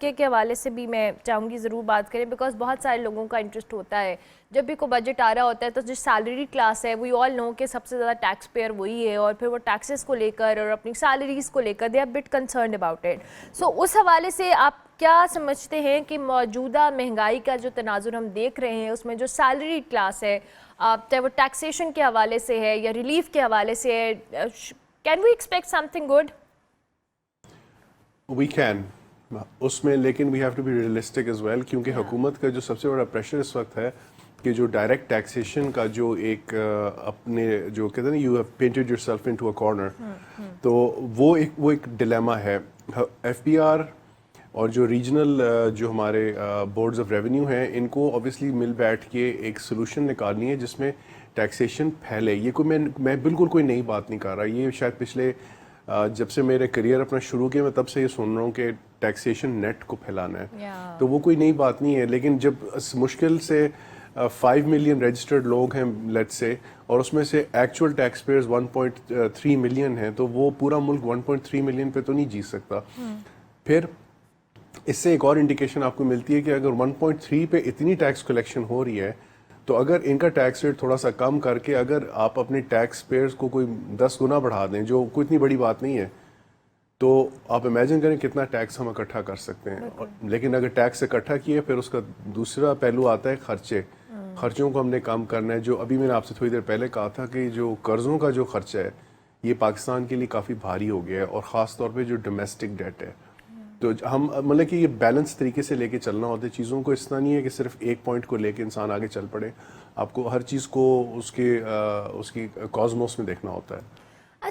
کے حوالے سے بھی میں چاہوں گی ضرور بات کریں، بیکاز بہت سارے لوگوں کا انٹرسٹ ہوتا ہے جب بھی کوئی بجٹ آ رہا ہوتا ہے تو جو سیلری کلاس ہے وی آل نو کہ سب سے زیادہ ٹیکس پیئر وہی ہے، اور پھر وہ ٹیکسز کو لے کر اور اپنی سیلریز کو لے کر they are but concerned about it. So اس حوالے سے آپ کیا سمجھتے ہیں کہ موجودہ مہنگائی کا جو تناظر ہم دیکھ رہے ہیں اس میں جو سیلری کلاس ہے، چاہے وہ ٹیکسیشن کے حوالے سے ہے یا ریلیف کے حوالے سے ہے، can we expect something good? We can اس میں، لیکن we have to be realistic as well, کیونکہ حکومت کا جو سب سے بڑا پریشر اس وقت ہے کہ جو ڈائریکٹ ٹیکسیشن کا جو ایک اپنے جو کہتے ہیں نا، you have painted yourself into a corner, تو وہ ایک ڈیلیما ہے. ایف پی آر اور جو ریجنل جو ہمارے بورڈز آف ریونیو ہیں، ان کو اوبیسلی مل بیٹھ کے ایک سولوشن نکالنی ہے جس میں ٹیکسیشن پھیلے. یہ کوئی میں بالکل کوئی نئی بات نہیں کر رہا، یہ شاید پچھلے جب سے میرے کریئر اپنا شروع کیا میں تب سے یہ سن رہا ہوں کہ ٹیکسیشن نیٹ کو پھیلانا ہے. تو وہ کوئی نئی بات نہیں ہے، لیکن جب مشکل سے 5 ملین رجسٹرڈ لوگ ہیں لیٹ سے، اور اس میں سے ایکچوئل ٹیکس پیئرز 1.3 ملین ہیں، تو وہ پورا ملک 1.3 ملین پہ تو نہیں جی سکتا. پھر اس سے ایک اور انڈیکیشن آپ کو ملتی ہے کہ اگر 1.3 پہ اتنی ٹیکس کلیکشن ہو رہی ہے تو اگر ان کا ٹیکس ریٹ تھوڑا سا کم کر کے اگر آپ اپنے ٹیکس پیئرز کو کوئی 10 گنا بڑھا دیں، جو کوئی اتنی بڑی بات نہیں ہے، تو آپ امیجن کریں کتنا ٹیکس ہم اکٹھا کر سکتے ہیں. لیکن اگر ٹیکس اکٹھا کیے پھر اس کا دوسرا پہلو آتا ہے خرچوں کو ہم نے کم کرنا ہے. جو ابھی میں نے آپ سے تھوڑی دیر پہلے کہا تھا کہ جو قرضوں کا جو خرچہ ہے یہ پاکستان کے لیے کافی بھاری ہو گیا ہے، اور خاص طور پہ جو ڈومیسٹک ڈیٹ ہے. تو ہم مطلب کہ یہ بیلنس طریقے سے لے کے چلنا ہوتا ہے چیزوں کو. اس طرح نہیں ہے کہ صرف ایک پوائنٹ کو لے کے انسان آگے چل پڑے، آپ کو ہر چیز کو اس کی کازموس میں دیکھنا ہوتا ہے.